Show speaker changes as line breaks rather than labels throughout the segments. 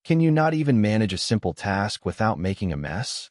Can you not even manage a simple task without making a mess?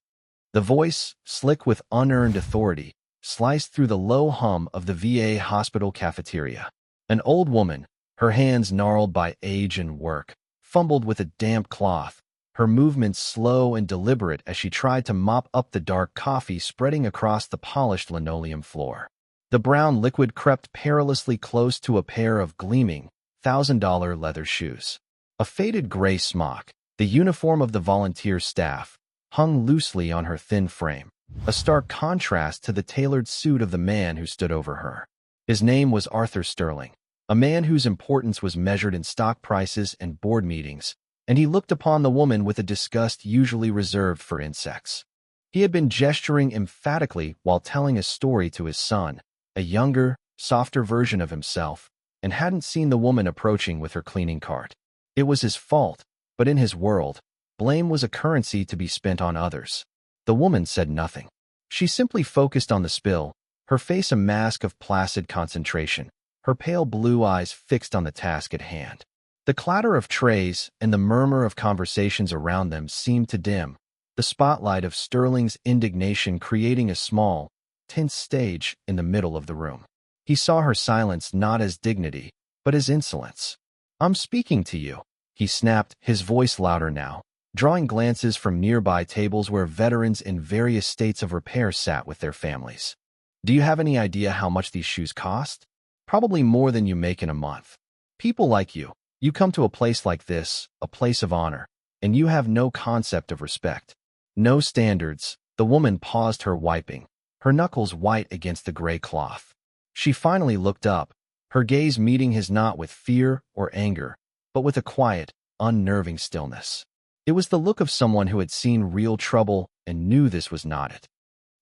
The voice, slick with unearned authority, sliced through the low hum of the VA hospital cafeteria. An old woman, her hands gnarled by age and work, fumbled with a damp cloth, her movements slow and deliberate as she tried to mop up the dark coffee spreading across the polished linoleum floor. The brown liquid crept perilously close to a pair of gleaming, $1,000 leather shoes. A faded gray smock, the uniform of the volunteer staff, hung loosely on her thin frame, a stark contrast to the tailored suit of the man who stood over her. His name was Arthur Sterling, a man whose importance was measured in stock prices and board meetings, and he looked upon the woman with a disgust usually reserved for insects. He had been gesturing emphatically while telling a story to his son, a younger, softer version of himself, and hadn't seen the woman approaching with her cleaning cart. It was his fault, but in his world, blame was a currency to be spent on others. The woman said nothing. She simply focused on the spill, her face a mask of placid concentration, her pale blue eyes fixed on the task at hand. The clatter of trays and the murmur of conversations around them seemed to dim, the spotlight of Sterling's indignation creating a small, tense stage in the middle of the room. He saw her silence not as dignity, but as insolence. "I'm speaking to you," he snapped, his voice louder now, drawing glances from nearby tables where veterans in various states of repair sat with their families. "Do you have any idea how much these shoes cost? Probably more than you make in a month. People like you come to a place like this, a place of honor, and you have no concept of respect. No standards." The woman paused her wiping, her knuckles white against the gray cloth. She finally looked up, her gaze meeting his not with fear or anger, but with a quiet, unnerving stillness. It was the look of someone who had seen real trouble and knew this was not it.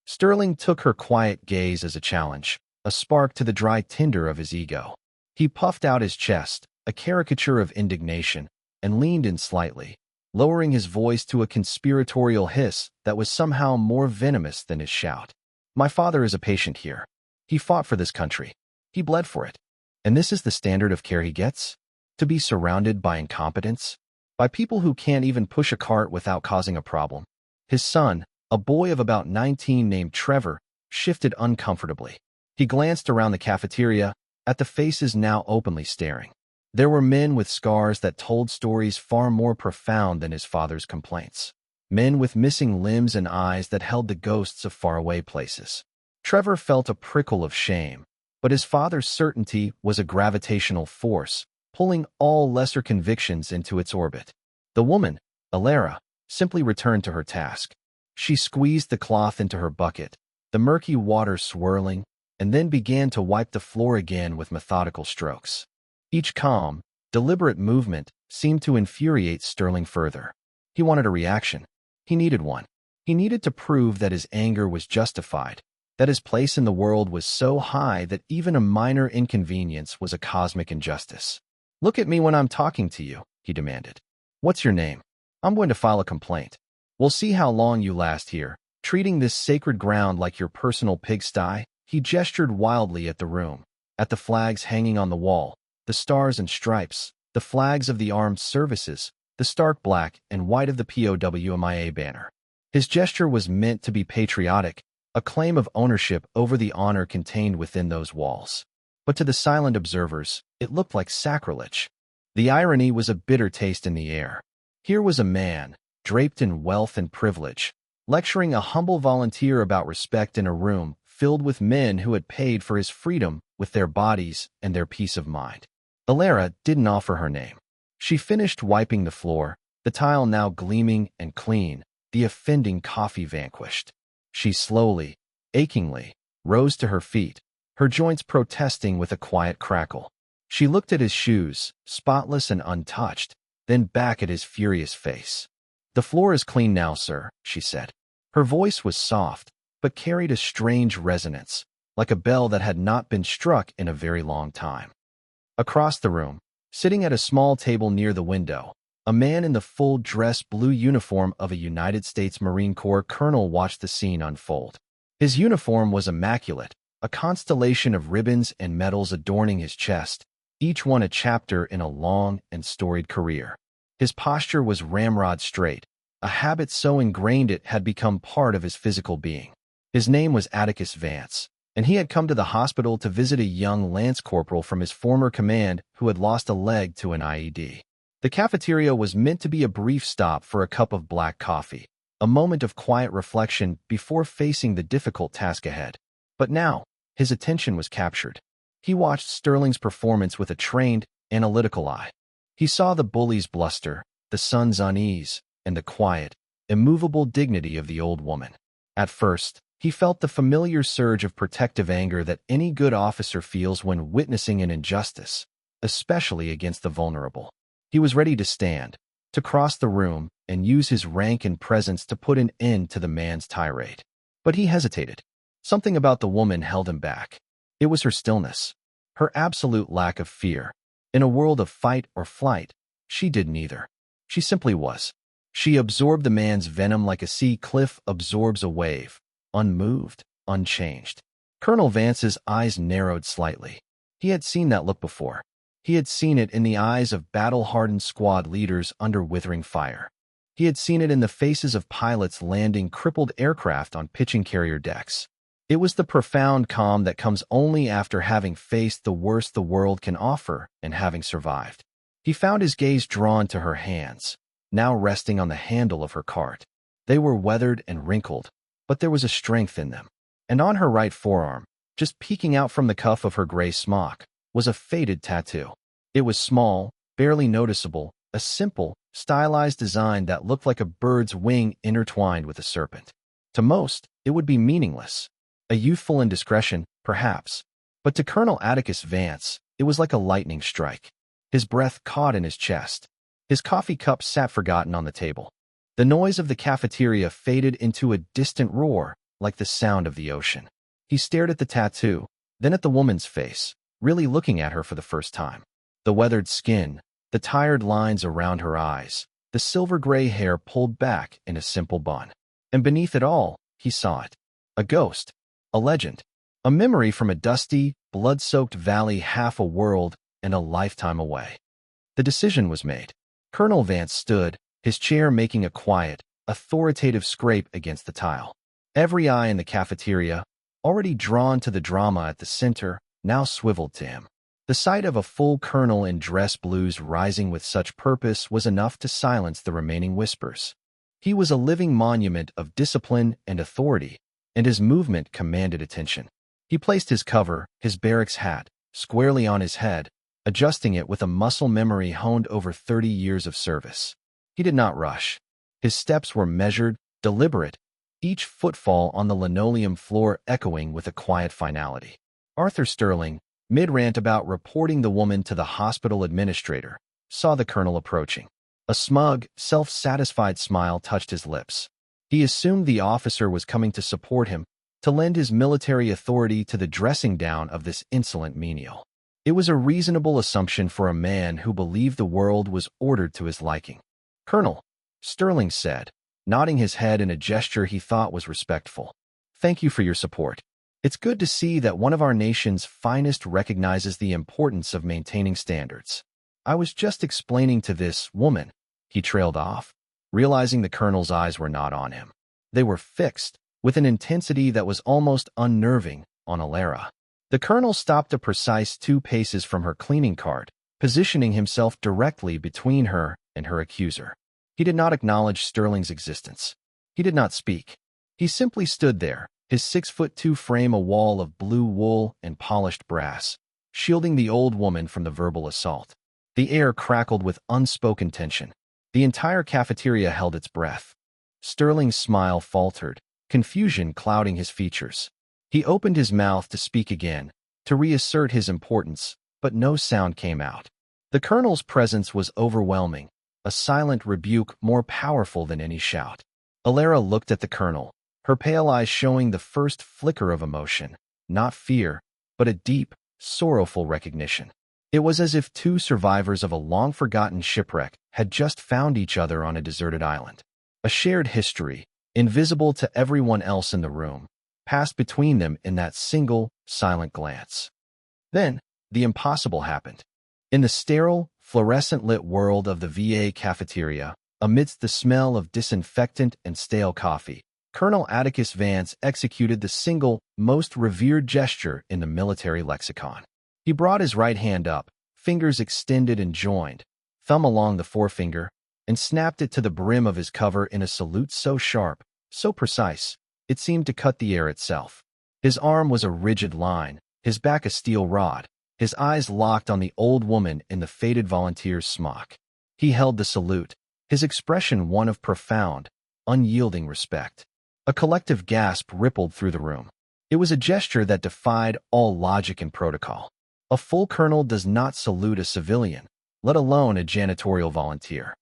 Sterling took her quiet gaze as a challenge, a spark to the dry tinder of his ego. He puffed out his chest, a caricature of indignation, and leaned in slightly, lowering his voice to a conspiratorial hiss that was somehow more venomous than his shout. "My father is a patient here. He fought for this country. He bled for it. And this is the standard of care he gets? To be surrounded by incompetence? By people who can't even push a cart without causing a problem?" His son, a boy of about 19 named Trevor, shifted uncomfortably. He glanced around the cafeteria, at the faces now openly staring. There were men with scars that told stories far more profound than his father's complaints. Men with missing limbs and eyes that held the ghosts of faraway places. Trevor felt a prickle of shame, but his father's certainty was a gravitational force, pulling all lesser convictions into its orbit. The woman, Alara, simply returned to her task. She squeezed the cloth into her bucket, the murky water swirling, and then began to wipe the floor again with methodical strokes. Each calm, deliberate movement seemed to infuriate Sterling further. He wanted a reaction. He needed one. He needed to prove that his anger was justified, that his place in the world was so high that even a minor inconvenience was a cosmic injustice. "Look at me when I'm talking to you," he demanded. "What's your name? I'm going to file a complaint. We'll see how long you last here, treating this sacred ground like your personal pigsty." He gestured wildly at the room, at the flags hanging on the wall, the stars and stripes, the flags of the armed services, the stark black and white of the POWMIA banner. His gesture was meant to be patriotic, a claim of ownership over the honor contained within those walls. But to the silent observers, it looked like sacrilege. The irony was a bitter taste in the air. Here was a man, draped in wealth and privilege, lecturing a humble volunteer about respect in a room filled with men who had paid for his freedom with their bodies and their peace of mind. Alara didn't offer her name. She finished wiping the floor, the tile now gleaming and clean, the offending coffee vanquished. She slowly, achingly, rose to her feet, her joints protesting with a quiet crackle. She looked at his shoes, spotless and untouched, then back at his furious face. "The floor is clean now, sir," she said. Her voice was soft, but carried a strange resonance, like a bell that had not been struck in a very long time. Across the room, sitting at a small table near the window, a man in the full-dress blue uniform of a United States Marine Corps colonel watched the scene unfold. His uniform was immaculate, a constellation of ribbons and medals adorning his chest, each one a chapter in a long and storied career. His posture was ramrod straight, a habit so ingrained it had become part of his physical being. His name was Atticus Vance, and he had come to the hospital to visit a young lance corporal from his former command who had lost a leg to an IED. The cafeteria was meant to be a brief stop for a cup of black coffee, a moment of quiet reflection before facing the difficult task ahead. But now, his attention was captured. He watched Sterling's performance with a trained, analytical eye. He saw the bully's bluster, the son's unease, and the quiet, immovable dignity of the old woman. At first, he felt the familiar surge of protective anger that any good officer feels when witnessing an injustice, especially against the vulnerable. He was ready to stand, to cross the room, and use his rank and presence to put an end to the man's tirade. But he hesitated. Something about the woman held him back. It was her stillness, her absolute lack of fear. In a world of fight or flight, she did neither. She simply was. She absorbed the man's venom like a sea cliff absorbs a wave, unmoved, unchanged. Colonel Vance's eyes narrowed slightly. He had seen that look before. He had seen it in the eyes of battle-hardened squad leaders under withering fire. He had seen it in the faces of pilots landing crippled aircraft on pitching carrier decks. It was the profound calm that comes only after having faced the worst the world can offer and having survived. He found his gaze drawn to her hands, now resting on the handle of her cart. They were weathered and wrinkled, but there was a strength in them. And on her right forearm, just peeking out from the cuff of her gray smock, was a faded tattoo. It was small, barely noticeable, a simple, stylized design that looked like a bird's wing intertwined with a serpent. To most, it would be meaningless. A youthful indiscretion, perhaps. But to Colonel Atticus Vance, it was like a lightning strike. His breath caught in his chest. His coffee cup sat forgotten on the table. The noise of the cafeteria faded into a distant roar, like the sound of the ocean. He stared at the tattoo, then at the woman's face, really looking at her for the first time. The weathered skin, the tired lines around her eyes, the silver-gray hair pulled back in a simple bun. And beneath it all, he saw it. A ghost. A legend. A memory from a dusty, blood-soaked valley half a world and a lifetime away. The decision was made. Colonel Vance stood, his chair making a quiet, authoritative scrape against the tile. Every eye in the cafeteria, already drawn to the drama at the center, now swiveled to him. The sight of a full colonel in dress blues rising with such purpose was enough to silence the remaining whispers. He was a living monument of discipline and authority, and his movement commanded attention. He placed his cover, his barracks hat, squarely on his head, adjusting it with a muscle memory honed over 30 years of service. He did not rush. His steps were measured, deliberate, each footfall on the linoleum floor echoing with a quiet finality. Arthur Sterling, mid-rant about reporting the woman to the hospital administrator, saw the colonel approaching. A smug, self-satisfied smile touched his lips. He assumed the officer was coming to support him, to lend his military authority to the dressing down of this insolent menial. It was a reasonable assumption for a man who believed the world was ordered to his liking. "Colonel," Sterling said, nodding his head in a gesture he thought was respectful. "Thank you for your support. It's good to see that one of our nation's finest recognizes the importance of maintaining standards. I was just explaining to this woman," he trailed off, realizing the colonel's eyes were not on him. They were fixed, with an intensity that was almost unnerving, on Alara. The colonel stopped a precise 2 paces from her cleaning cart, positioning himself directly between her and her accuser. He did not acknowledge Sterling's existence. He did not speak. He simply stood there, his 6'2" frame a wall of blue wool and polished brass, shielding the old woman from the verbal assault. The air crackled with unspoken tension. The entire cafeteria held its breath. Sterling's smile faltered, confusion clouding his features. He opened his mouth to speak again, to reassert his importance, but no sound came out. The colonel's presence was overwhelming, a silent rebuke more powerful than any shout. Alara looked at the colonel, her pale eyes showing the first flicker of emotion, not fear, but a deep, sorrowful recognition. It was as if 2 survivors of a long-forgotten shipwreck had just found each other on a deserted island. A shared history, invisible to everyone else in the room, passed between them in that single, silent glance. Then, the impossible happened. In the sterile, fluorescent-lit world of the VA cafeteria, amidst the smell of disinfectant and stale coffee, Colonel Atticus Vance executed the single, most revered gesture in the military lexicon. He brought his right hand up, fingers extended and joined, thumb along the forefinger, and snapped it to the brim of his cover in a salute so sharp, so precise, it seemed to cut the air itself. His arm was a rigid line, his back a steel rod, his eyes locked on the old woman in the faded volunteer's smock. He held the salute, his expression one of profound, unyielding respect. A collective gasp rippled through the room. It was a gesture that defied all logic and protocol. A full colonel does not salute a civilian, let alone a janitorial volunteer.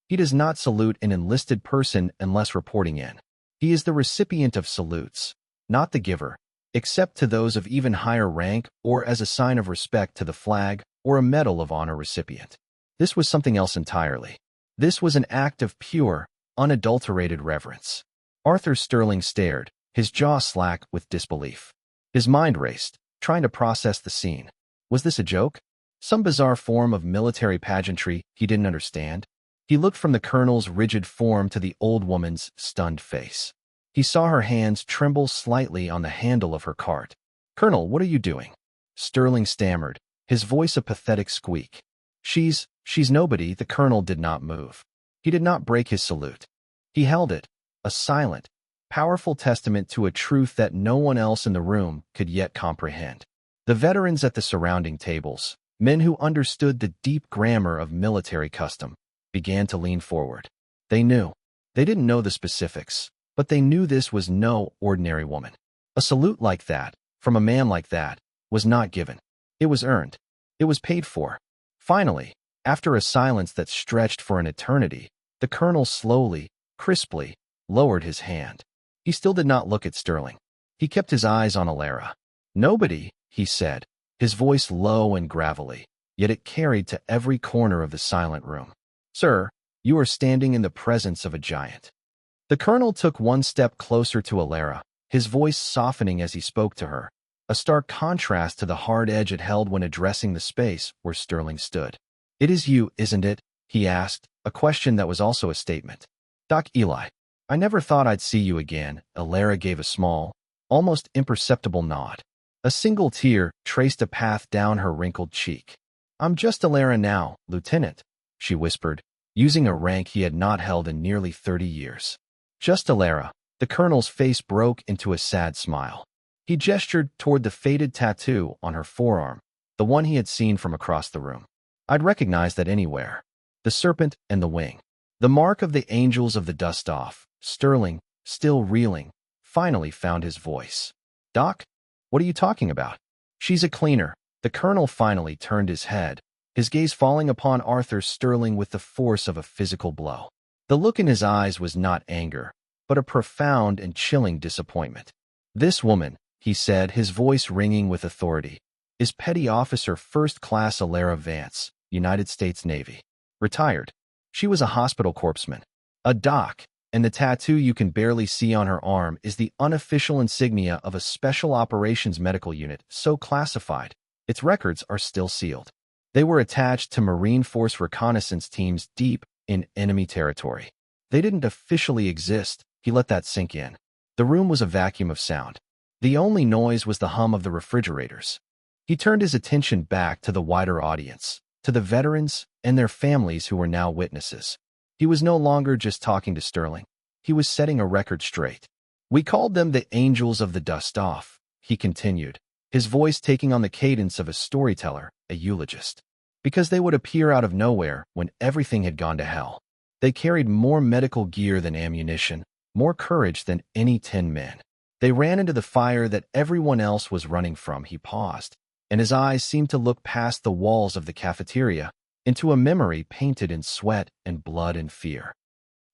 He does not salute an enlisted person unless reporting in. He is the recipient of salutes, not the giver, except to those of even higher rank or as a sign of respect to the flag or a Medal of Honor recipient. This was something else entirely. This was an act of pure, unadulterated reverence. Arthur Sterling stared, his jaw slack with disbelief. His mind raced, trying to process the scene. Was this a joke? Some bizarre form of military pageantry he didn't understand? He looked from the colonel's rigid form to the old woman's stunned face. He saw her hands tremble slightly on the handle of her cart. "Colonel, what are you doing?" Sterling stammered, his voice a pathetic squeak. She's nobody." The colonel did not move. He did not break his salute. He held it, a silent, powerful testament to a truth that no one else in the room could yet comprehend. The veterans at the surrounding tables, men who understood the deep grammar of military custom, began to lean forward. They knew. They didn't know the specifics, but they knew this was no ordinary woman. A salute like that, from a man like that, was not given. It was earned. It was paid for. Finally, after a silence that stretched for an eternity, the colonel slowly, crisply, lowered his hand. He still did not look at Sterling. He kept his eyes on Alara. "Nobody," he said, his voice low and gravelly, yet it carried to every corner of the silent room. "Sir, you are standing in the presence of a giant." The colonel took one step closer to Alara, his voice softening as he spoke to her, a stark contrast to the hard edge it held when addressing the space where Sterling stood. "It is you, isn't it?" he asked, a question that was also a statement. "Doc Eli, I never thought I'd see you again." Alara gave a small, almost imperceptible nod. A single tear traced a path down her wrinkled cheek. "I'm just Alara now, Lieutenant," she whispered, using a rank he had not held in nearly 30 years. "Just Alara." The colonel's face broke into a sad smile. He gestured toward the faded tattoo on her forearm, the one he had seen from across the room. "I'd recognize that anywhere. The serpent and the wing. The mark of the angels of the dust-off." Sterling, still reeling, finally found his voice. "Doc, what are you talking about?" "She's a cleaner." The colonel finally turned his head, his gaze falling upon Arthur Sterling with the force of a physical blow. The look in his eyes was not anger, but a profound and chilling disappointment. "This woman," he said, his voice ringing with authority, "is Petty Officer First Class Alara Vance, United States Navy. Retired. She was a hospital corpsman. A doc, and the tattoo you can barely see on her arm is the unofficial insignia of a Special Operations Medical Unit, so classified. Its records are still sealed. They were attached to Marine Force reconnaissance teams deep in enemy territory. They didn't officially exist." He let that sink in. The room was a vacuum of sound. The only noise was the hum of the refrigerators. He turned his attention back to the wider audience, to the veterans and their families who were now witnesses. He was no longer just talking to Sterling. He was setting a record straight. "We called them the Angels of the Dust-Off," he continued, his voice taking on the cadence of a storyteller, a eulogist, "because they would appear out of nowhere when everything had gone to hell. They carried more medical gear than ammunition, more courage than any 10 men. They ran into the fire that everyone else was running from." He paused, and his eyes seemed to look past the walls of the cafeteria into a memory painted in sweat and blood and fear.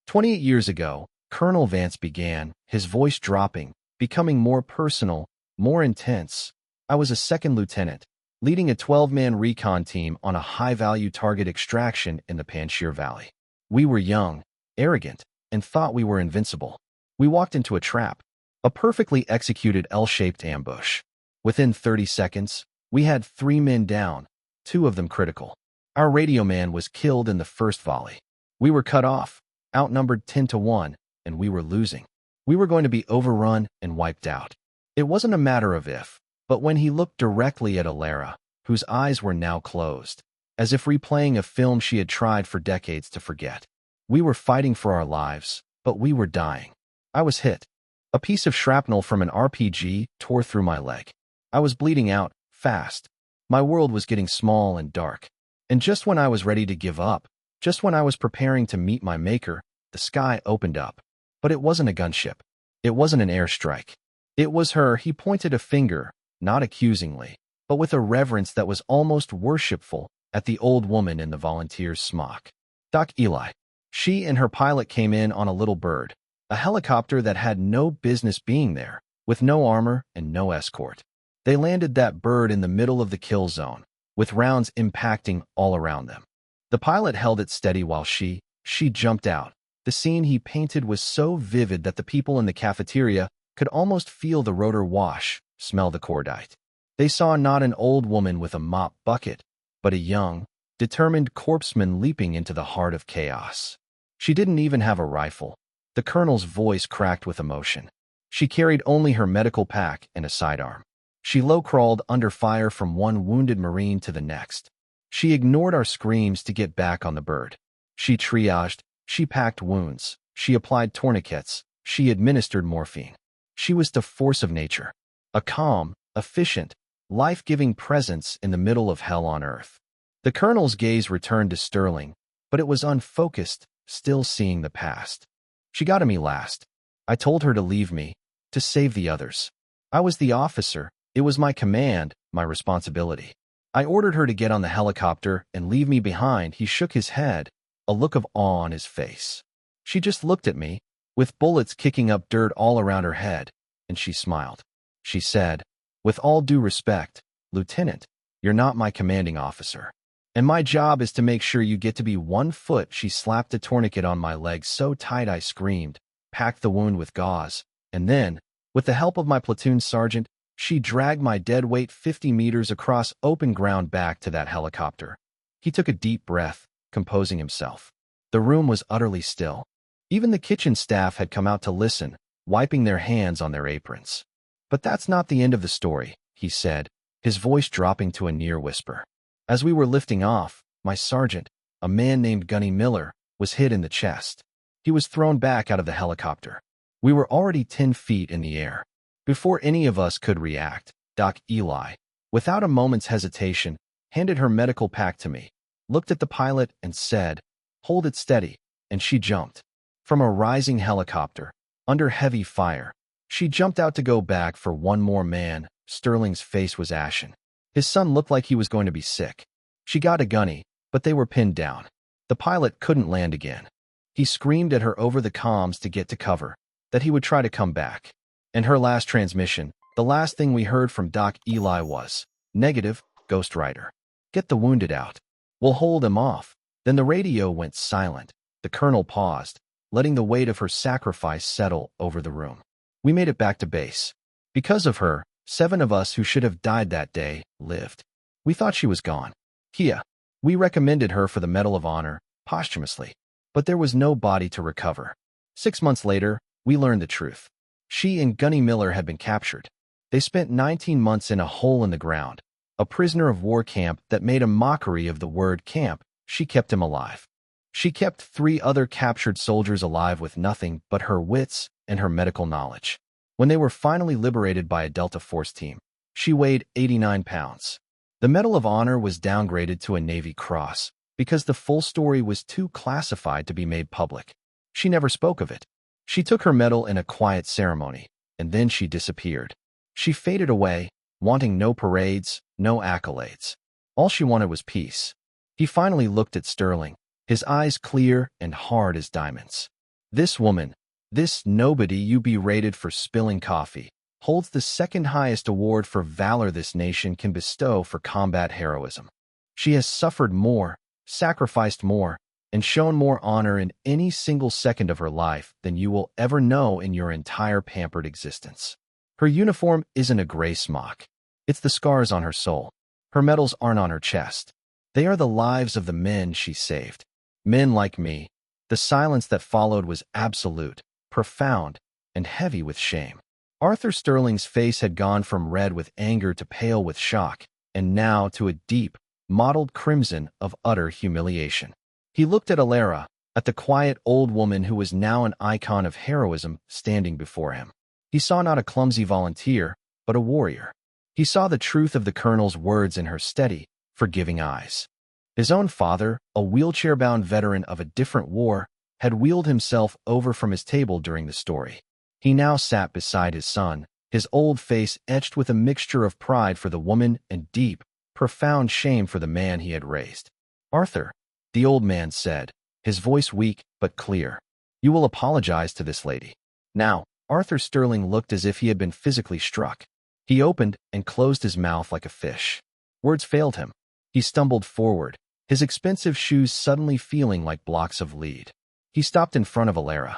28 years ago, Colonel Vance began, his voice dropping, becoming more personal, more intense. "I was a second lieutenant, leading a 12-man recon team on a high-value target extraction in the Panjshir Valley. We were young, arrogant, and thought we were invincible. We walked into a trap, a perfectly executed L-shaped ambush. Within 30 seconds, we had 3 men down, 2 of them critical. Our radio man was killed in the first volley. We were cut off, outnumbered 10-1, and we were losing. We were going to be overrun and wiped out. It wasn't a matter of if, but when he looked directly at Alara, whose eyes were now closed, as if replaying a film she had tried for decades to forget. We were fighting for our lives, but we were dying. I was hit. A piece of shrapnel from an RPG tore through my leg. I was bleeding out, fast. My world was getting small and dark. And just when I was ready to give up, just when I was preparing to meet my maker, the sky opened up. But it wasn't a gunship. It wasn't an airstrike. It was her. He pointed a finger, not accusingly, but with a reverence that was almost worshipful, at the old woman in the volunteer's smock. Doc Eli. She and her pilot came in on a little bird, a helicopter that had no business being there, with no armor and no escort. They landed that bird in the middle of the kill zone, with rounds impacting all around them. The pilot held it steady while she jumped out. The scene he painted was so vivid that the people in the cafeteria could almost feel the rotor wash, smell the cordite. They saw not an old woman with a mop bucket, but a young, determined corpseman leaping into the heart of chaos. She didn't even have a rifle. The colonel's voice cracked with emotion. She carried only her medical pack and a sidearm. She low-crawled under fire from one wounded Marine to the next. She ignored our screams to get back on the bird. She triaged, she packed wounds, she applied tourniquets, she administered morphine. She was the force of nature, a calm, efficient, life-giving presence in the middle of hell on earth. The colonel's gaze returned to Sterling, but it was unfocused, still seeing the past. She got to me last. I told her to leave me, to save the others. I was the officer. It was my command, my responsibility. I ordered her to get on the helicopter and leave me behind. He shook his head, a look of awe on his face. She just looked at me, with bullets kicking up dirt all around her head, and she smiled. She said, "With all due respect, Lieutenant, you're not my commanding officer. And my job is to make sure you get to be 1 foot." She slapped a tourniquet on my leg so tight I screamed, packed the wound with gauze, and then, with the help of my platoon sergeant, she dragged my dead weight 50 meters across open ground back to that helicopter. He took a deep breath, composing himself. The room was utterly still. Even the kitchen staff had come out to listen, wiping their hands on their aprons. "But that's not the end of the story," he said, his voice dropping to a near whisper. "As we were lifting off, my sergeant, a man named Gunny Miller, was hit in the chest. He was thrown back out of the helicopter. We were already 10 feet in the air. Before any of us could react, Doc Eli, without a moment's hesitation, handed her medical pack to me, looked at the pilot and said, 'Hold it steady,' and she jumped. From a rising helicopter, under heavy fire, she jumped out to go back for one more man." Sterling's face was ashen. His son looked like he was going to be sick. She got a Gunny, but they were pinned down. The pilot couldn't land again. He screamed at her over the comms to get to cover, that he would try to come back. And her last transmission, the last thing we heard from Doc Eli was, "Negative, Ghost Rider. Get the wounded out. We'll hold them off." Then the radio went silent. The colonel paused, letting the weight of her sacrifice settle over the room. We made it back to base. Because of her, 7 of us who should have died that day lived. We thought she was gone. Kia. We recommended her for the Medal of Honor, posthumously. But there was no body to recover. 6 months later, we learned the truth. She and Gunny Miller had been captured. They spent 19 months in a hole in the ground, a prisoner of war camp that made a mockery of the word camp. She kept him alive. She kept 3 other captured soldiers alive with nothing but her wits and her medical knowledge. When they were finally liberated by a Delta Force team, she weighed 89 pounds. The Medal of Honor was downgraded to a Navy Cross because the full story was too classified to be made public. She never spoke of it. She took her medal in a quiet ceremony, and then she disappeared. She faded away, wanting no parades, no accolades. All she wanted was peace. He finally looked at Sterling, his eyes clear and hard as diamonds. "This woman, this nobody you berated for spilling coffee, holds the second highest award for valor this nation can bestow for combat heroism. She has suffered more, sacrificed more, and shown more honor in any single second of her life than you will ever know in your entire pampered existence. Her uniform isn't a gray smock. It's the scars on her soul. Her medals aren't on her chest. They are the lives of the men she saved. Men like me. The silence that followed was absolute, profound, and heavy with shame. Arthur Sterling's face had gone from red with anger to pale with shock, and now to a deep, mottled crimson of utter humiliation. He looked at Alara, at the quiet old woman who was now an icon of heroism standing before him. He saw not a clumsy volunteer, but a warrior. He saw the truth of the colonel's words in her steady, forgiving eyes. His own father, a wheelchair-bound veteran of a different war, had wheeled himself over from his table during the story. He now sat beside his son, his old face etched with a mixture of pride for the woman and deep, profound shame for the man he had raised. "Arthur," the old man said, his voice weak but clear, "you will apologize to this lady." Now, Arthur Sterling looked as if he had been physically struck. He opened and closed his mouth like a fish. Words failed him. He stumbled forward, his expensive shoes suddenly feeling like blocks of lead. He stopped in front of Alara.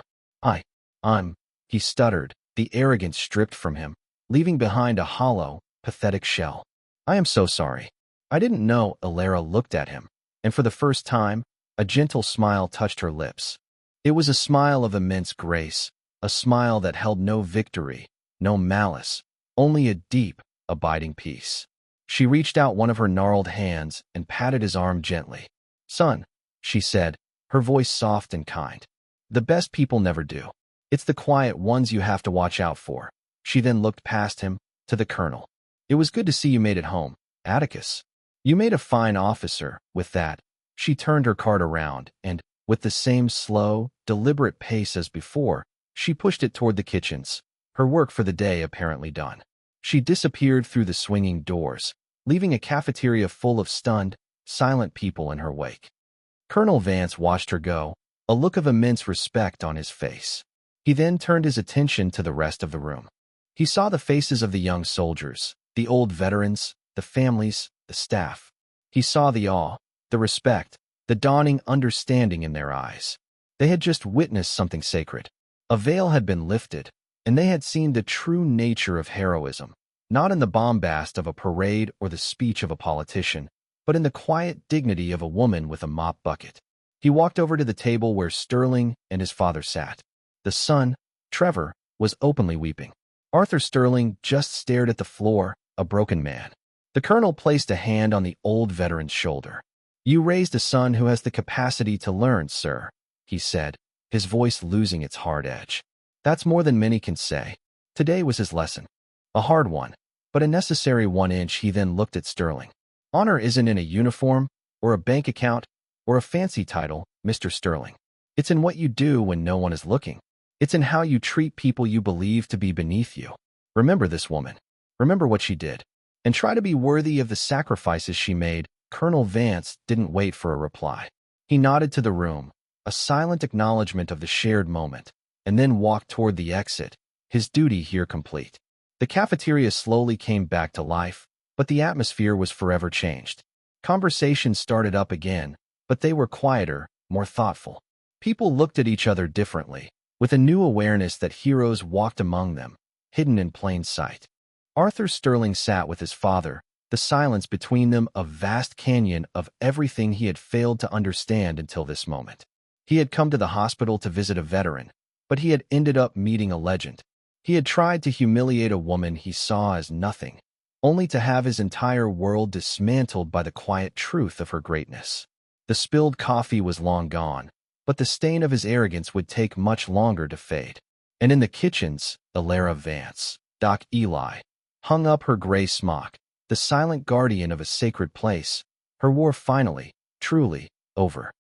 I'm, he stuttered, the arrogance stripped from him, leaving behind a hollow, pathetic shell. "I am so sorry. I didn't know." Alara looked at him, and for the first time, a gentle smile touched her lips. It was a smile of immense grace, a smile that held no victory, no malice, only a deep, abiding peace. She reached out one of her gnarled hands and patted his arm gently. "Son," she said, her voice soft and kind. "The best people never do. It's the quiet ones you have to watch out for." She then looked past him, to the colonel. "It was good to see you made it home, Atticus. You made a fine officer." With that, she turned her cart around and, with the same slow, deliberate pace as before, she pushed it toward the kitchens, her work for the day apparently done. She disappeared through the swinging doors, leaving a cafeteria full of stunned, silent people in her wake. Colonel Vance watched her go, a look of immense respect on his face. He then turned his attention to the rest of the room. He saw the faces of the young soldiers, the old veterans, the families, the staff. He saw the awe, the respect, the dawning understanding in their eyes. They had just witnessed something sacred. A veil had been lifted, and they had seen the true nature of heroism, not in the bombast of a parade or the speech of a politician, but in the quiet dignity of a woman with a mop bucket. He walked over to the table where Sterling and his father sat. The son, Trevor, was openly weeping. Arthur Sterling just stared at the floor, a broken man. The colonel placed a hand on the old veteran's shoulder. "You raised a son who has the capacity to learn, sir," he said, his voice losing its hard edge. "That's more than many can say. Today was his lesson. A hard one, but a necessary one." He then looked at Sterling. "Honor isn't in a uniform, or a bank account, or a fancy title, Mr. Sterling. It's in what you do when no one is looking. It's in how you treat people you believe to be beneath you. Remember this woman. Remember what she did. And try to be worthy of the sacrifices she made." Colonel Vance didn't wait for a reply. He nodded to the room, a silent acknowledgement of the shared moment, and then walked toward the exit, his duty here complete. The cafeteria slowly came back to life, but the atmosphere was forever changed. Conversations started up again, but they were quieter, more thoughtful. People looked at each other differently, with a new awareness that heroes walked among them, hidden in plain sight. Arthur Sterling sat with his father, the silence between them a vast canyon of everything he had failed to understand until this moment. He had come to the hospital to visit a veteran, but he had ended up meeting a legend. He had tried to humiliate a woman he saw as nothing, only to have his entire world dismantled by the quiet truth of her greatness. The spilled coffee was long gone, but the stain of his arrogance would take much longer to fade. And in the kitchens, Alara Vance, Doc Eli, hung up her gray smock, the silent guardian of a sacred place, her war finally, truly, over.